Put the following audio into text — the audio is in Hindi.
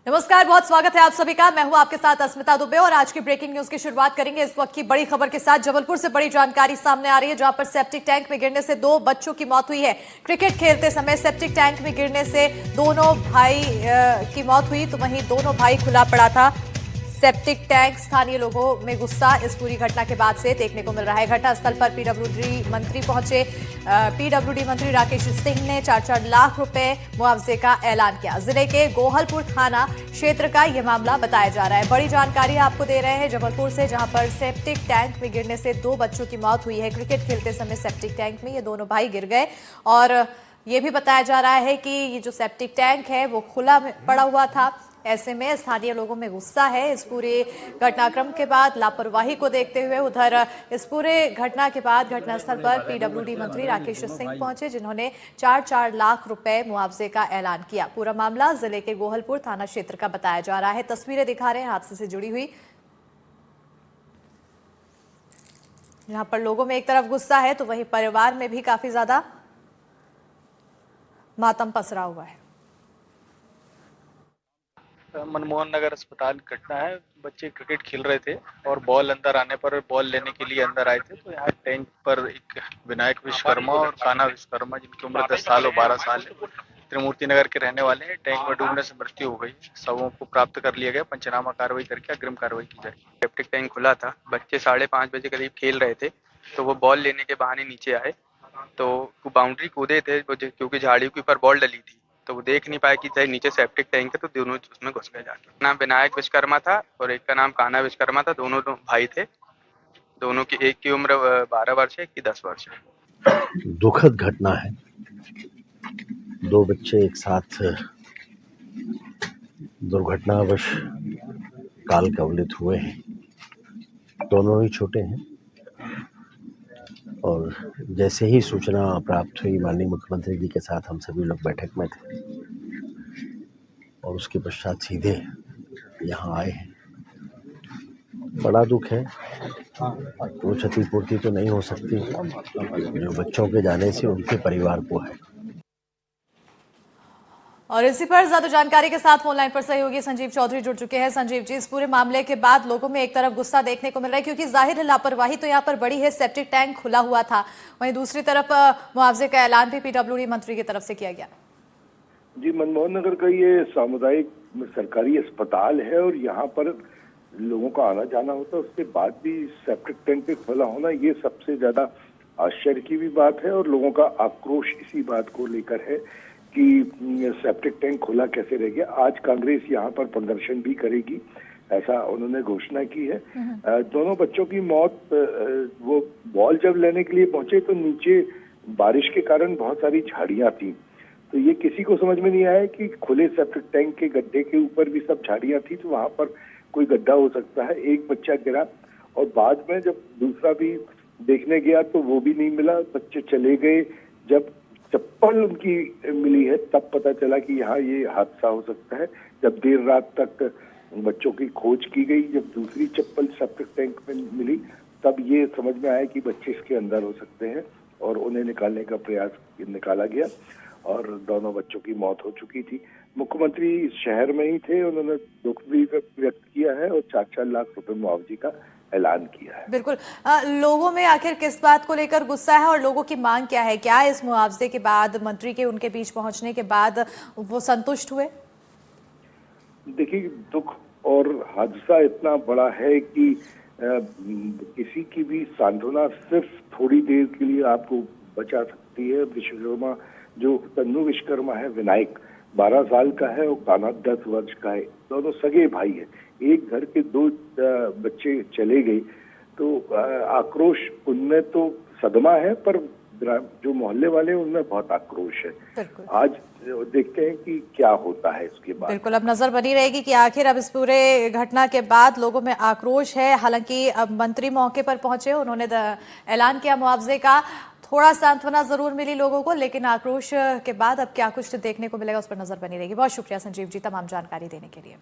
नमस्कार, बहुत स्वागत है आप सभी का। मैं हूं आपके साथ अस्मिता दुबे और आज की ब्रेकिंग न्यूज की शुरुआत करेंगे इस वक्त की बड़ी खबर के साथ। जबलपुर से बड़ी जानकारी सामने आ रही है, जहां पर सेप्टिक टैंक में गिरने से 2 बच्चों की मौत हुई है। क्रिकेट खेलते समय सेप्टिक टैंक में गिरने से दोनों भाई की मौत हुई, तो वहीं दोनों भाई खुला पड़ा था सेप्टिक टैंक। स्थानीय लोगों में गुस्सा इस पूरी घटना के बाद से देखने को मिल रहा है। घटनास्थल पर पीडब्ल्यूडी मंत्री पहुंचे। पीडब्ल्यूडी मंत्री राकेश सिंह ने 4-4 लाख रुपए मुआवजे का ऐलान किया। जिले के गोहलपुर थाना क्षेत्र का यह मामला बताया जा रहा है। बड़ी जानकारी आपको दे रहे हैं जबलपुर से, जहां पर सेप्टिक टैंक में गिरने से 2 बच्चों की मौत हुई है। क्रिकेट खेलते समय सेप्टिक टैंक में ये दोनों भाई गिर गए और ये भी बताया जा रहा है कि ये जो सेप्टिक टैंक है वो खुला पड़ा हुआ था। ऐसे में स्थानीय लोगों में गुस्सा है इस पूरे घटनाक्रम के बाद, लापरवाही को देखते हुए। उधर इस पूरे घटना के बाद घटनास्थल पर पीडब्ल्यूडी मंत्री राकेश सिंह पहुंचे, जिन्होंने 4-4 लाख रुपए मुआवजे का ऐलान किया। पूरा मामला जिले के गोहलपुर थाना क्षेत्र का बताया जा रहा है। तस्वीरें दिखा रहे हैं हादसे से जुड़ी हुई, जहां पर लोगों में एक तरफ गुस्सा है तो वहीं परिवार में भी काफी ज्यादा मातम पसरा हुआ है। मनमोहन नगर अस्पताल की घटना है। बच्चे क्रिकेट खेल रहे थे और बॉल अंदर आने पर बॉल लेने के लिए अंदर आए थे, तो यहाँ टैंक पर एक विनायक विश्वकर्मा और कान्हा विश्वकर्मा, जिनकी उम्र 10 साल और 12 साल है, त्रिमूर्ति नगर के रहने वाले हैं। टैंक में डूबने से मृत्यु हो गई। शवों को प्राप्त कर लिया गया। पंचनामा कार्रवाई करके अग्रिम कार्रवाई की जाएगी। सेप्टिक टैंक खुला था। बच्चे 5:30 बजे करीब खेल रहे थे, तो वो बॉल लेने के बहाने नीचे आए, तो वो बाउंड्री कूदे थे क्योंकि झाड़ियों के ऊपर बॉल डली थी, तो वो देख नहीं पाए कि चाहे नीचे सेप्टिक टैंक है, तो दोनों उसमें घुस गए जाके। नाम विनायक विश्वकर्मा था और एक का नाम कान्हा विश्वकर्मा था। दोनों भाई थे। दोनों की, एक की उम्र 12 वर्ष है, एक की 10 वर्ष है। दुखद घटना है। 2 बच्चे एक साथ दुर्घटनावश काल कवलित हुए हैं। दोनों ही छोटे हैं और जैसे ही सूचना प्राप्त हुई, माननीय मुख्यमंत्री जी के साथ हम सभी लोग बैठक में थे और उसके पश्चात सीधे यहाँ आए हैं। बड़ा दुख है। वो क्षतिपूर्ति तो नहीं हो सकती जो बच्चों के जाने से उनके परिवार को है। और इसी पर ज्यादा जानकारी के साथ फोन लाइन पर सहयोगी संजीव चौधरी जुड़ चुके हैं। संजीव जी, इस पूरे मामले के बाद लोगों में एक तरफ गुस्सा देखने को मिल रहा है, क्योंकि जाहिर है लापरवाही तो यहाँ पर बड़ी है, सेप्टिक टैंक खुला हुआ था। वहीं दूसरी तरफ मुआवजे का ऐलान भी पीडब्ल्यूडी मंत्री की तरफ से किया गया। जी, मनमोहन नगर का ये सामुदायिक सरकारी अस्पताल है और यहाँ पर लोगों का आना जाना होता है। उसके बाद भी सेप्टिक टैंक पे खुला होना, ये सबसे ज्यादा आश्चर्य की भी बात है और लोगों का आक्रोश इसी बात को लेकर है कि सेप्टिक टैंक खुला कैसे रह गया। आज कांग्रेस यहाँ पर प्रदर्शन भी करेगी, ऐसा उन्होंने घोषणा की है। दोनों बच्चों की मौत, वो बॉल जब लेने के लिए पहुंचे तो नीचे बारिश के कारण बहुत सारी झाड़ियां थी, तो ये किसी को समझ में नहीं आया कि खुले सेप्टिक टैंक के गड्ढे के ऊपर भी सब झाड़ियां थी, तो वहां पर कोई गड्ढा हो सकता है। एक बच्चा गिरा और बाद में जब दूसरा भी देखने गया तो वो भी नहीं मिला। बच्चे चले गए। जब चप्पल उनकी मिली है तब पता चला कि यहाँ ये हादसा हो सकता है। जब देर रात तक बच्चों की खोज की गई, जब दूसरी चप्पल सेप्टिक टैंक में मिली, तब ये समझ में आया कि बच्चे इसके अंदर हो सकते हैं और उन्हें निकालने का प्रयास निकाला गया और दोनों बच्चों की मौत हो चुकी थी। मुख्यमंत्री शहर में ही थे, उन्होंने दुख भी व्यक्त किया है और 4-4 लाख रुपए मुआवजे का ऐलान किया है। बिल्कुल। लोगों में आखिर किस बात को लेकर गुस्सा है और लोगों की मांग क्या है? क्या इस मुआवजे के बाद, मंत्री के उनके बीच पहुंचने के बाद वो संतुष्ट हुए? देखिए, दुख और हादसा इतना बड़ा है कि किसी की भी सांत्वना सिर्फ थोड़ी देर के लिए आपको बचा सकती है। विश्वकर्मा, जो तन्नू विश्वकर्मा है, विनायक 12 साल का है और कान्हा 10 वर्ष का है। दोनों सगे भाई है। एक घर के 2 बच्चे चले गए तो आक्रोश उनमें तो सदमा है, पर जो मोहल्ले वाले हैं उनमें बहुत आक्रोश है। आज देखते हैं कि क्या होता है इसके बाद। बिल्कुल, अब नजर बनी रहेगी कि आखिर अब इस पूरे घटना के बाद लोगों में आक्रोश है। हालांकि अब मंत्री मौके पर पहुंचे, उन्होंने ऐलान किया मुआवजे का। थोड़ा सांत्वना जरूर मिली लोगों को, लेकिन आक्रोश के बाद अब क्या कुछ देखने को मिलेगा उस पर नजर बनी रहेगी। बहुत शुक्रिया संजीव जी तमाम जानकारी देने के लिए।